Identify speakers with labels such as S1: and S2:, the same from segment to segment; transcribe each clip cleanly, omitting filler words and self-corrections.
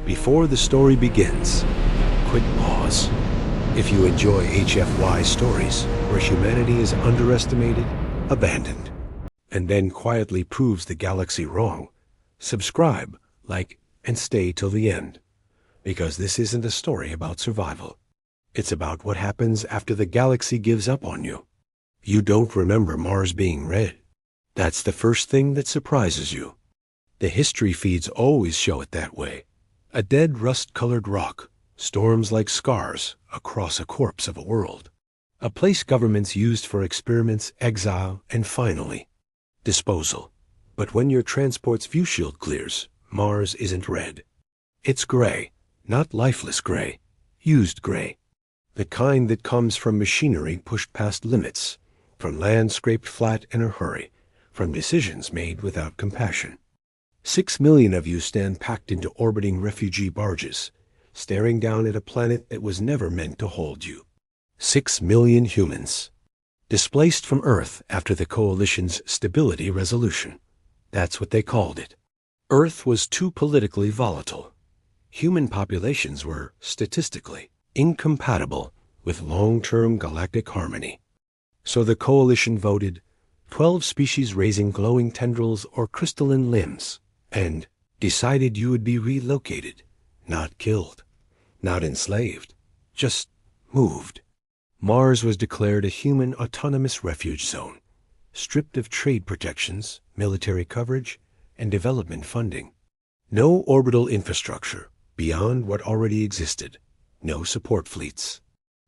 S1: Before the story begins, quick pause. If you enjoy HFY stories where humanity is underestimated, abandoned, and then quietly proves the galaxy wrong, subscribe, like, and stay till the end. Because this isn't a story about survival. It's about what happens after the galaxy gives up on you. You don't remember Mars being red. That's the first thing that surprises you. The history feeds always show it that way. A dead rust-colored rock, storms like scars across a corpse of a world. A place governments used for experiments, exile, and finally, disposal. But when your transport's view shield clears, Mars isn't red. It's gray, not lifeless gray, used gray. The kind that comes from machinery pushed past limits, from land scraped flat in a hurry, from decisions made without compassion. 6 million of you stand packed into orbiting refugee barges, staring down at a planet that was never meant to hold you. 6 million humans, displaced from Earth after the Coalition's stability resolution. That's what they called it. Earth was too politically volatile. Human populations were, statistically, incompatible with long-term galactic harmony. So the Coalition voted 12 species raising glowing tendrils or crystalline limbs, and decided you would be relocated, not killed, not enslaved, just moved. Mars was declared a human autonomous refuge zone, stripped of trade protections, military coverage, and development funding. No orbital infrastructure beyond what already existed, no support fleets,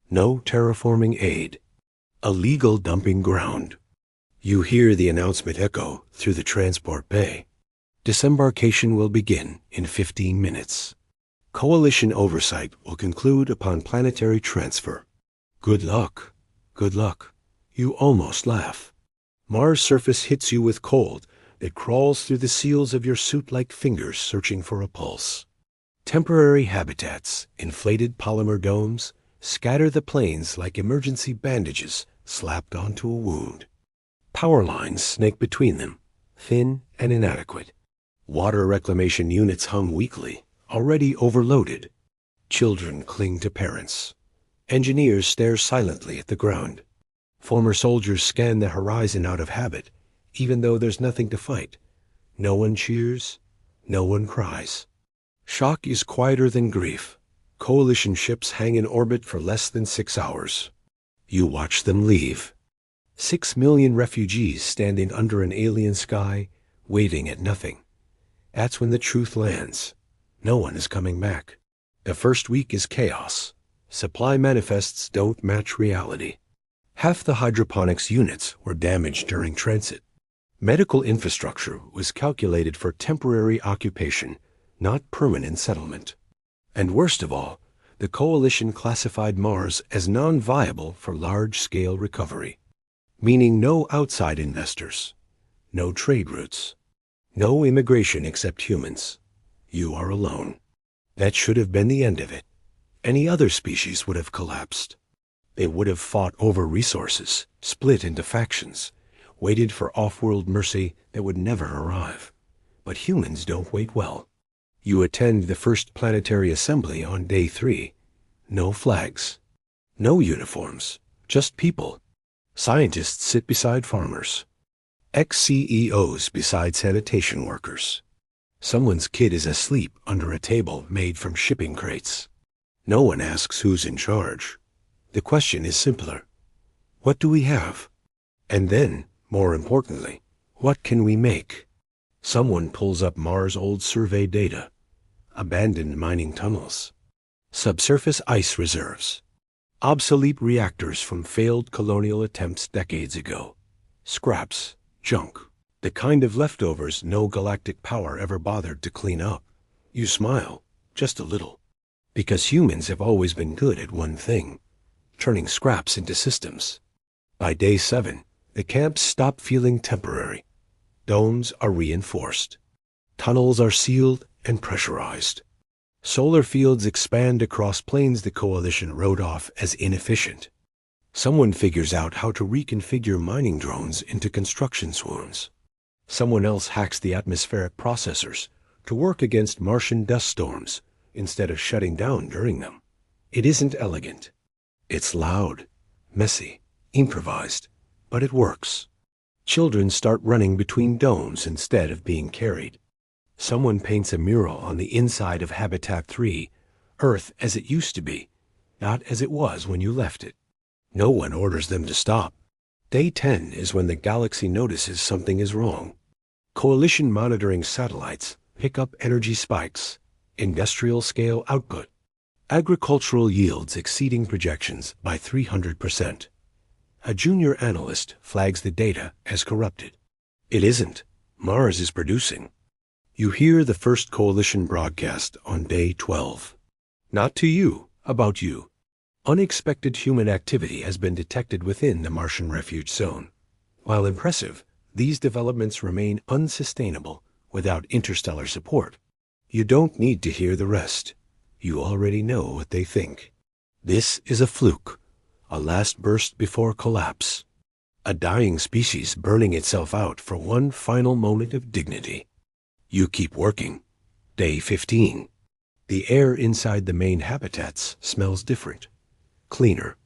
S1: no terraforming aid, a legal dumping ground. You hear the announcement echo through the transport bay. Disembarkation will begin in 15 minutes. Coalition oversight will conclude upon planetary transfer. Good luck. Good luck. You almost laugh. Mars' surface hits you with cold that crawls through the seals of your suit like fingers searching for a pulse. Temporary habitats, inflated polymer domes, scatter the plains like emergency bandages slapped onto a wound. Power lines snake between them, thin and inadequate. Water reclamation units hum weakly, already overloaded. Children cling to parents. Engineers stare silently at the ground. Former soldiers scan the horizon out of habit, even though there's nothing to fight. No one cheers, no one cries. Shock is quieter than grief. Coalition ships hang in orbit for less than 6 hours. You watch them leave. 6 million refugees standing under an alien sky, waving at nothing. That's when the truth lands. No one is coming back. The first week is chaos. Supply manifests don't match reality. Half the hydroponics units were damaged during transit. Medical infrastructure was calculated for temporary occupation, not permanent settlement. And worst of all, the Coalition classified Mars as non-viable for large-scale recovery, meaning no outside investors, no trade routes, no immigration except humans. You are alone. That should have been the end of it. Any other species would have collapsed. They would have fought over resources, split into factions, waited for off-world mercy that would never arrive. But humans don't wait well. You attend the first planetary assembly on day 3. No flags. No uniforms. Just people. Scientists sit beside farmers. Ex-CEOs beside sanitation workers. Someone's kid is asleep under a table made from shipping crates. No one asks who's in charge. The question is simpler. What do we have? And then, more importantly, what can we make? Someone pulls up Mars' old survey data. Abandoned mining tunnels. Subsurface ice reserves. Obsolete reactors from failed colonial attempts decades ago. Scraps. Junk. The kind of leftovers no galactic power ever bothered to clean up. You smile, just a little. Because humans have always been good at one thing, turning scraps into systems. By day 7, the camps stop feeling temporary. Domes are reinforced. Tunnels are sealed and pressurized. Solar fields expand across plains the Coalition wrote off as inefficient. Someone figures out how to reconfigure mining drones into construction swoons. Someone else hacks the atmospheric processors to work against Martian dust storms instead of shutting down during them. It isn't elegant. It's loud, messy, improvised, but it works. Children start running between domes instead of being carried. Someone paints a mural on the inside of Habitat 3, Earth as it used to be, not as it was when you left it. No one orders them to stop. Day 10 is when the galaxy notices something is wrong. Coalition monitoring satellites pick up energy spikes, industrial-scale output, agricultural yields exceeding projections by 300%. A junior analyst flags the data as corrupted. It isn't. Mars is producing. You hear the first Coalition broadcast on day 12. Not to you, about you. Unexpected human activity has been detected within the Martian refuge zone. While impressive, these developments remain unsustainable without interstellar support. You don't need to hear the rest. You already know what they think. This is a fluke, a last burst before collapse. A dying species burning itself out for one final moment of dignity. You keep working. Day 15. The air inside the main habitats smells different. Cleaner.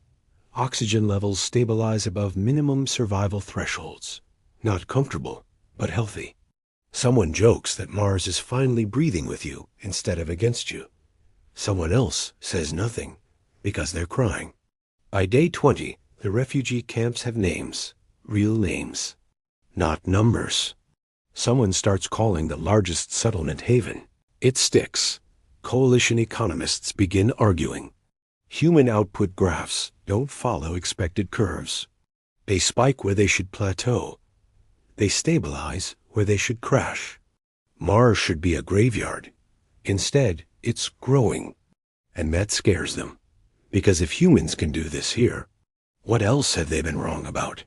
S1: Oxygen levels stabilize above minimum survival thresholds. Not comfortable, but healthy. Someone jokes that Mars is finally breathing with you instead of against you. Someone else says nothing because they're crying. By day 20, the refugee camps have names, real names, not numbers. Someone starts calling the largest settlement Haven. It sticks. Coalition economists begin arguing. Human output graphs don't follow expected curves. They spike where they should plateau. They stabilize where they should crash. Mars should be a graveyard. Instead, it's growing. And that scares them. Because if humans can do this here, what else have they been wrong about?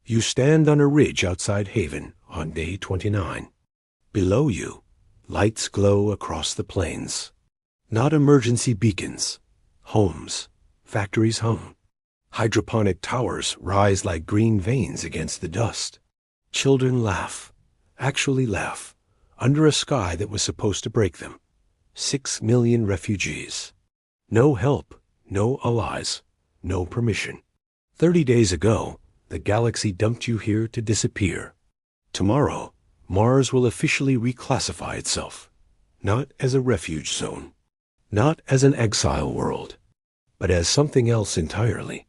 S1: You stand on a ridge outside Haven on day 29. Below you, lights glow across the plains. Not emergency beacons. Homes. Factories hum. Hydroponic towers rise like green veins against the dust. Children laugh. Actually laugh. Under a sky that was supposed to break them. 6 million refugees. No help. No allies. No permission. 30 days ago, the galaxy dumped you here to disappear. Tomorrow, Mars will officially reclassify itself. Not as a refuge zone. Not as an exile world. But as something else entirely.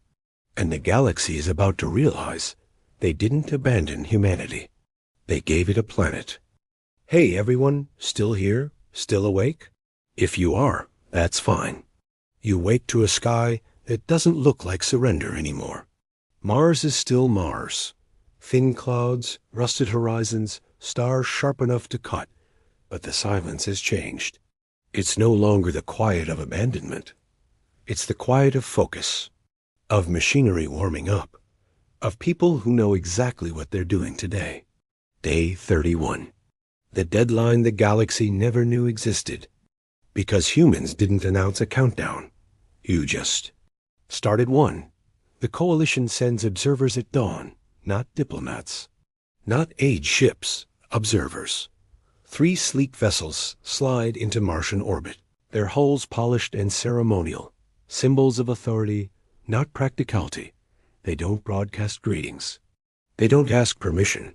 S1: And the galaxy is about to realize they didn't abandon humanity. They gave it a planet. Hey everyone, still here? Still awake? If you are, that's fine. You wake to a sky that doesn't look like surrender anymore. Mars is still Mars. Thin clouds, rusted horizons, stars sharp enough to cut, but the silence has changed. It's no longer the quiet of abandonment. It's the quiet of focus, of machinery warming up, of people who know exactly what they're doing today. Day 31. The deadline the galaxy never knew existed. Because humans didn't announce a countdown. You just started one. The Coalition sends observers at dawn, not diplomats. Not aid ships, observers. 3 sleek vessels slide into Martian orbit, their hulls polished and ceremonial, symbols of authority, not practicality. They don't broadcast greetings. They don't ask permission.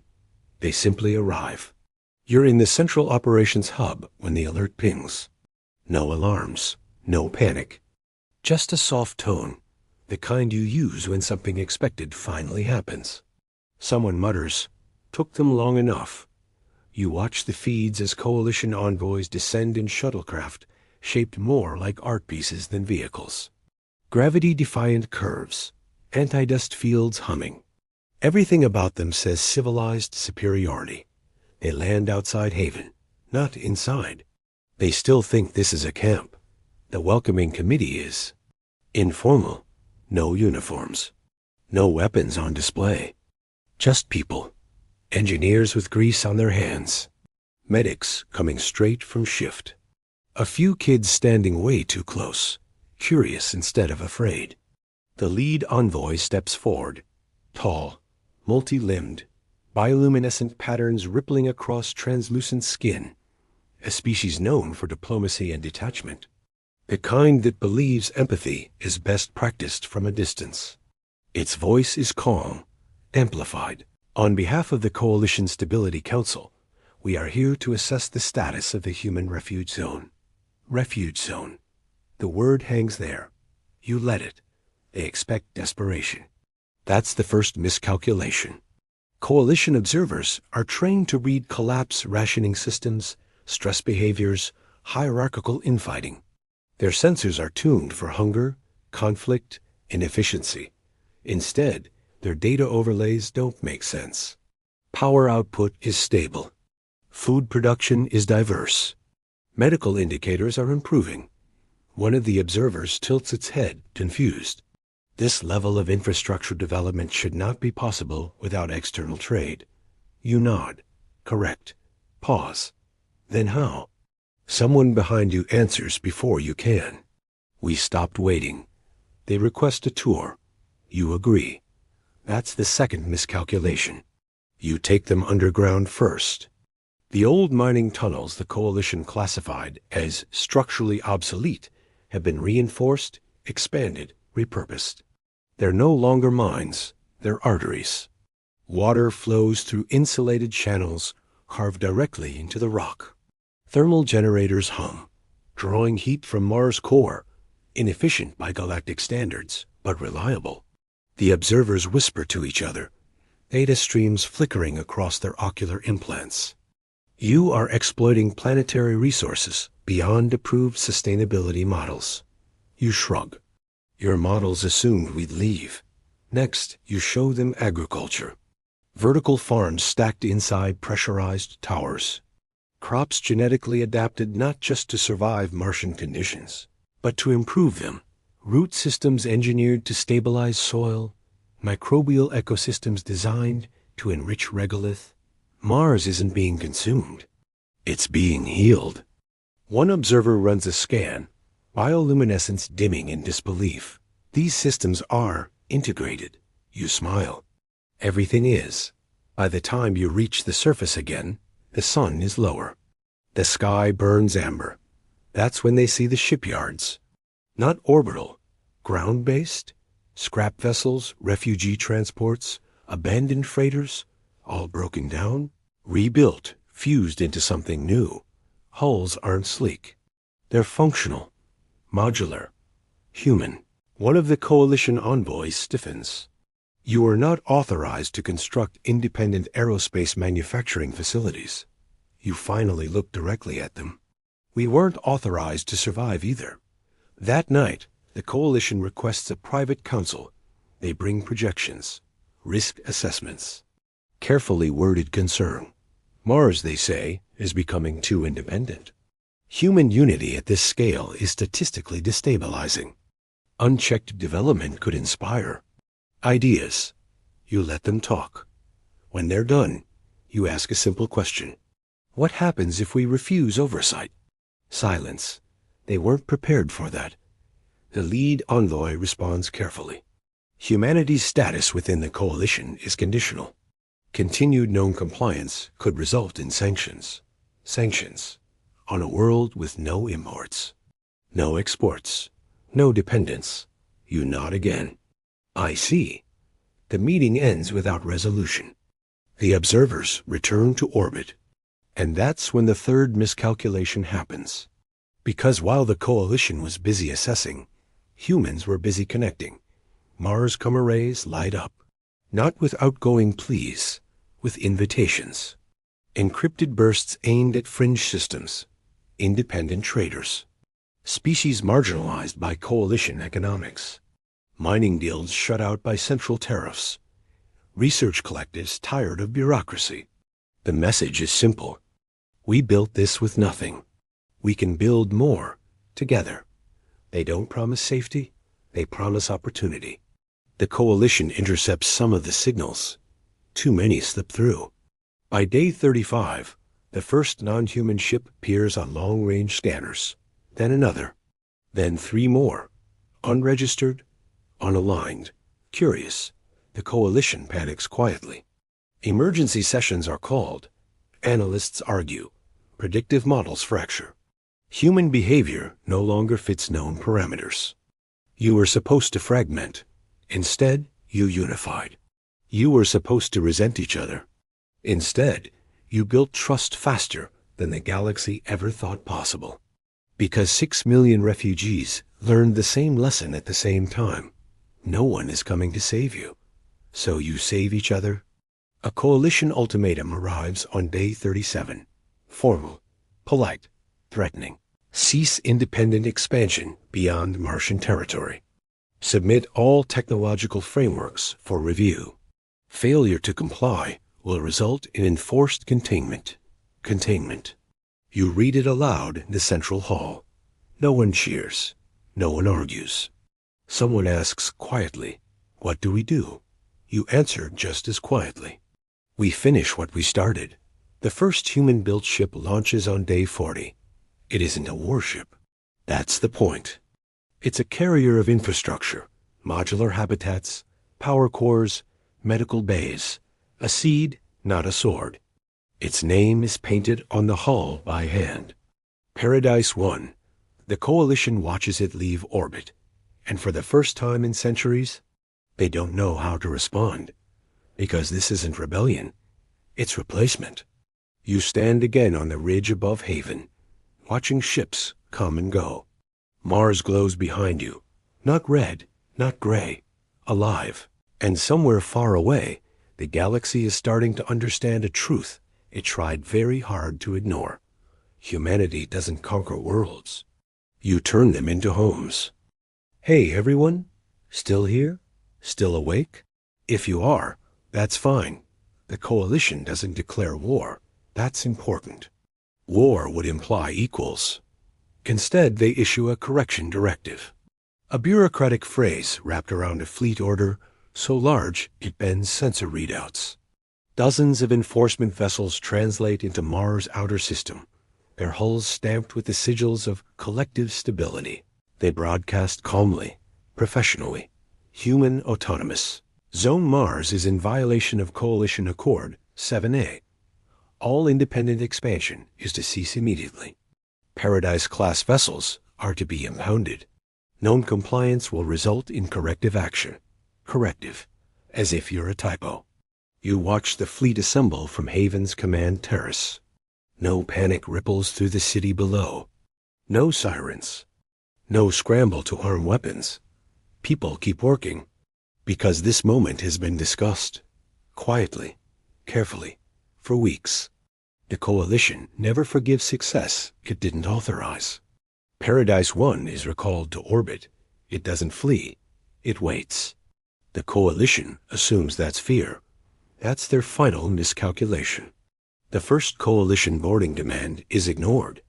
S1: They simply arrive. You're in the central operations hub when the alert pings. No alarms, no panic. Just a soft tone, the kind you use when something expected finally happens. Someone mutters, "Took them long enough." You watch the feeds as Coalition envoys descend in shuttlecraft, shaped more like art pieces than vehicles. Gravity-defiant curves, anti-dust fields humming. Everything about them says civilized superiority. They land outside Haven, not inside. They still think this is a camp. The welcoming committee is informal. No uniforms. No weapons on display. Just people. Engineers with grease on their hands. Medics coming straight from shift. A few kids standing way too close, curious instead of afraid. The lead envoy steps forward, tall, multi-limbed, bioluminescent patterns rippling across translucent skin, a species known for diplomacy and detachment. The kind that believes empathy is best practiced from a distance. Its voice is calm, amplified. On behalf of the Coalition Stability Council, we are here to assess the status of the human refuge zone. Refuge zone. The word hangs there. You let it. They expect desperation. That's the first miscalculation. Coalition observers are trained to read collapse rationing systems, stress behaviors, hierarchical infighting. Their sensors are tuned for hunger, conflict, inefficiency. Instead, their data overlays don't make sense. Power output is stable. Food production is diverse. Medical indicators are improving. One of the observers tilts its head, confused. This level of infrastructure development should not be possible without external trade. You nod. Correct. Pause. Then how? Someone behind you answers before you can. We stopped waiting. They request a tour. You agree. That's the second miscalculation. You take them underground first. The old mining tunnels the Coalition classified as structurally obsolete have been reinforced, expanded, repurposed. They're no longer mines, they're arteries. Water flows through insulated channels carved directly into the rock. Thermal generators hum, drawing heat from Mars' core, inefficient by galactic standards, but reliable. The observers whisper to each other, data streams flickering across their ocular implants. You are exploiting planetary resources beyond approved sustainability models. You shrug. Your models assumed we'd leave. Next, you show them agriculture. Vertical farms stacked inside pressurized towers. Crops genetically adapted not just to survive Martian conditions, but to improve them. Root systems engineered to stabilize soil. Microbial ecosystems designed to enrich regolith. Mars isn't being consumed. It's being healed. One observer runs a scan, bioluminescence dimming in disbelief. These systems are integrated. You smile. Everything is. By the time you reach the surface again, the sun is lower. The sky burns amber. That's when they see the shipyards. Not orbital, ground-based, scrap vessels, refugee transports, abandoned freighters, all broken down, rebuilt, fused into something new. Hulls aren't sleek. They're functional, modular, human. One of the Coalition envoys stiffens. You are not authorized to construct independent aerospace manufacturing facilities. You finally look directly at them. We weren't authorized to survive either. That night, the Coalition requests a private council. They bring projections, risk assessments, carefully worded concern. Mars, they say, is becoming too independent. Human unity at this scale is statistically destabilizing. Unchecked development could inspire. Ideas. You let them talk. When they're done, you ask a simple question. What happens if we refuse oversight? Silence. They weren't prepared for that. The lead envoy responds carefully. Humanity's status within the Coalition is conditional. Continued non-compliance could result in sanctions. Sanctions on a world with no imports, no exports, no dependence. You nod again. I see. The meeting ends without resolution. The observers return to orbit. And that's when the third miscalculation happens. Because while the Coalition was busy assessing, humans were busy connecting. Mars-come arrays light up. Not with outgoing pleas, with invitations. Encrypted bursts aimed at fringe systems, independent traders. Species marginalized by Coalition economics. Mining deals shut out by central tariffs. Research collectives tired of bureaucracy. The message is simple. We built this with nothing. We can build more, together. They don't promise safety, they promise opportunity. The Coalition intercepts some of the signals. Too many slip through. By day 35, the first non-human ship appears on long-range scanners. Then another. Then 3 more. Unregistered, unaligned. Curious. The Coalition panics quietly. Emergency sessions are called. Analysts argue. Predictive models fracture. Human behavior no longer fits known parameters. You were supposed to fragment. Instead, you unified. You were supposed to resent each other. Instead, you built trust faster than the galaxy ever thought possible. Because 6 million refugees learned the same lesson at the same time. No one is coming to save you. So you save each other. A coalition ultimatum arrives on day 37. Formal, polite, threatening. Cease independent expansion beyond Martian territory. Submit all technological frameworks for review. Failure to comply will result in enforced containment. Containment. You read it aloud in the central hall. No one cheers. No one argues. Someone asks quietly, "What do we do?" You answer just as quietly. "We finish what we started." The first human-built ship launches on day 40. It isn't a warship. That's the point. It's a carrier of infrastructure, modular habitats, power cores, medical bays. A seed, not a sword. Its name is painted on the hull by hand. Paradise 1. The Coalition watches it leave orbit. And for the first time in centuries, they don't know how to respond. Because this isn't rebellion. It's replacement. You stand again on the ridge above Haven, watching ships come and go. Mars glows behind you. Not red, not gray. Alive. And somewhere far away, the galaxy is starting to understand a truth it tried very hard to ignore. Humanity doesn't conquer worlds. You turn them into homes. Hey, everyone? Still here? Still awake? If you are, that's fine. The Coalition doesn't declare war. That's important. War would imply equals. Instead, they issue a correction directive. A bureaucratic phrase wrapped around a fleet order so large it bends sensor readouts. Dozens of enforcement vessels translate into Mars' outer system, their hulls stamped with the sigils of collective stability. They broadcast calmly, professionally, human autonomous. Zone Mars is in violation of Coalition Accord 7A. All independent expansion is to cease immediately. Paradise-class vessels are to be impounded. Non-compliance will result in corrective action. Corrective, as if you're a typo. You watch the fleet assemble from Haven's command terrace. No panic ripples through the city below. No sirens. No scramble to arm weapons. People keep working, because this moment has been discussed, quietly, carefully, for weeks. The Coalition never forgives success it didn't authorize. Paradise 1 is recalled to orbit. It doesn't flee. It waits. The Coalition assumes that's fear. That's their final miscalculation. The first Coalition boarding demand is ignored.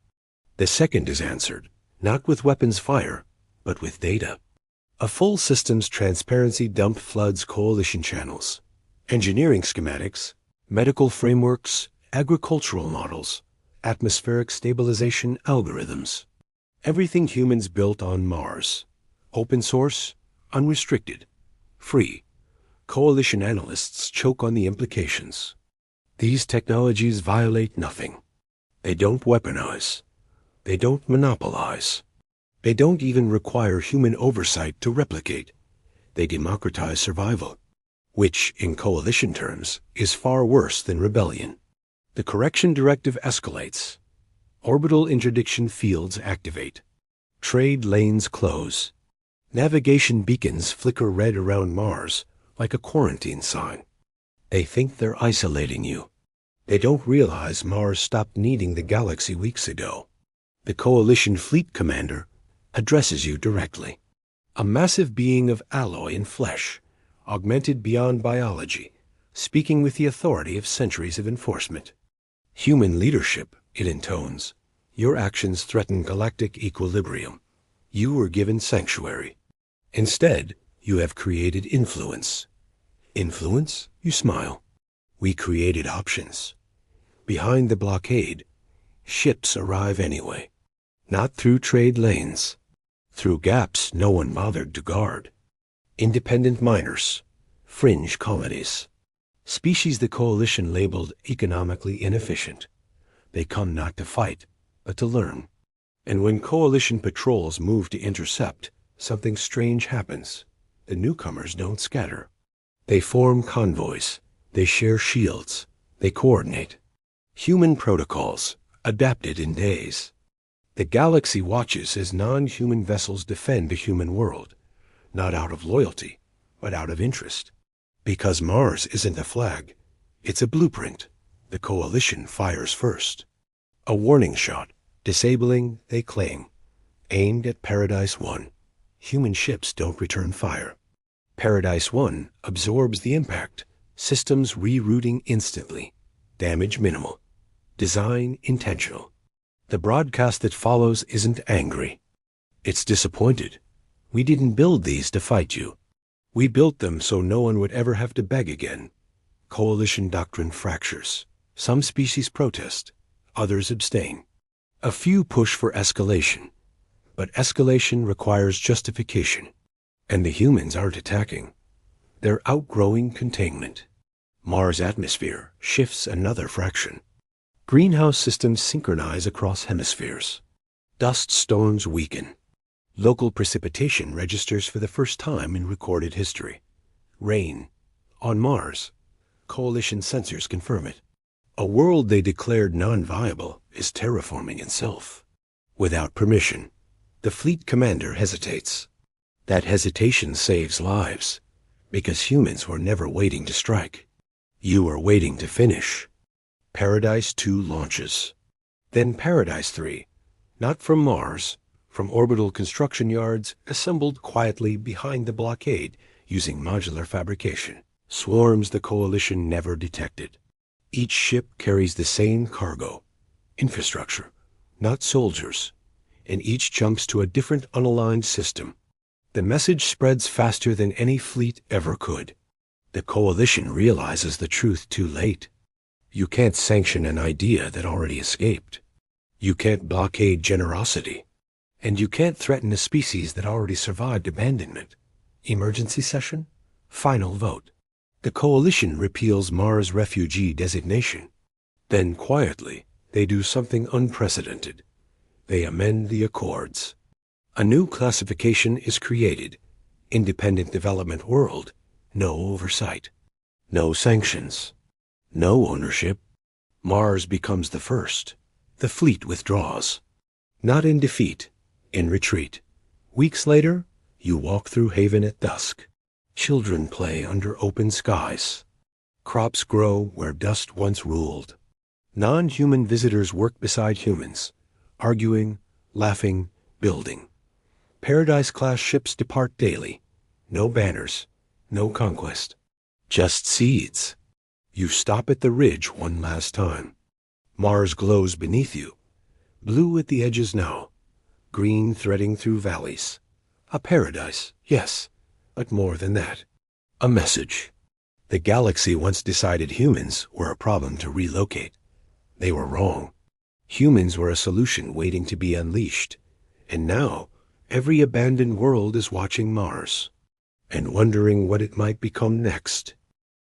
S1: The second is answered, not with weapons fire, but with data. A full systems transparency dump floods Coalition channels. Engineering schematics, medical frameworks, agricultural models, atmospheric stabilization algorithms. Everything humans built on Mars. Open source, unrestricted, free. Coalition analysts choke on the implications. These technologies violate nothing. They don't weaponize. They don't monopolize. They don't even require human oversight to replicate. They democratize survival, which, in Coalition terms, is far worse than rebellion. The correction directive escalates. Orbital interdiction fields activate. Trade lanes close. Navigation beacons flicker red around Mars like a quarantine sign. They think they're isolating you. They don't realize Mars stopped needing the galaxy weeks ago. The Coalition fleet commander addresses you directly. A massive being of alloy and flesh, augmented beyond biology, speaking with the authority of centuries of enforcement. Human leadership, it intones. Your actions threaten galactic equilibrium. You were given sanctuary. Instead, you have created influence. Influence? You smile. We created options. Behind the blockade, ships arrive anyway. Not through trade lanes. Through gaps no one bothered to guard. Independent miners. Fringe colonies. Species the Coalition labeled economically inefficient. They come not to fight, but to learn. And when Coalition patrols move to intercept, something strange happens. The newcomers don't scatter. They form convoys. They share shields. They coordinate. Human protocols, adapted in days. The galaxy watches as non-human vessels defend the human world, not out of loyalty, but out of interest. Because Mars isn't a flag, it's a blueprint. The Coalition fires first. A warning shot, disabling, they claim, aimed at Paradise 1. Human ships don't return fire. Paradise 1 absorbs the impact, systems rerouting instantly, damage minimal, design intentional. The broadcast that follows isn't angry. It's disappointed. We didn't build these to fight you. We built them so no one would ever have to beg again. Coalition doctrine fractures. Some species protest, others abstain. A few push for escalation. But escalation requires justification. And the humans aren't attacking. They're outgrowing containment. Mars' atmosphere shifts another fraction. Greenhouse systems synchronize across hemispheres. Dust storms weaken. Local precipitation registers for the first time in recorded history. Rain. On Mars. Coalition sensors confirm it. A world they declared non-viable is terraforming itself. Without permission, the fleet commander hesitates. That hesitation saves lives, because humans were never waiting to strike. You were waiting to finish. Paradise 2 launches. Then Paradise 3, not from Mars, from orbital construction yards assembled quietly behind the blockade using modular fabrication, swarms the Coalition never detected. Each ship carries the same cargo, infrastructure, not soldiers, and each jumps to a different unaligned system. The message spreads faster than any fleet ever could. The Coalition realizes the truth too late. You can't sanction an idea that already escaped. You can't blockade generosity. And you can't threaten a species that already survived abandonment. Emergency session? Final vote. The Coalition repeals Mars refugee designation. Then quietly, they do something unprecedented. They amend the Accords. A new classification is created. Independent development world. No oversight. No sanctions. No ownership. Mars becomes the first. The fleet withdraws. Not in defeat, in retreat. Weeks later, you walk through Haven at dusk. Children play under open skies. Crops grow where dust once ruled. Non-human visitors work beside humans, arguing, laughing, building. Paradise-class ships depart daily. No banners, no conquest. Just seeds. You stop at the ridge one last time. Mars glows beneath you. Blue at the edges now. Green threading through valleys. A paradise, yes, but more than that. A message. The galaxy once decided humans were a problem to relocate. They were wrong. Humans were a solution waiting to be unleashed. And now, every abandoned world is watching Mars and wondering what it might become next.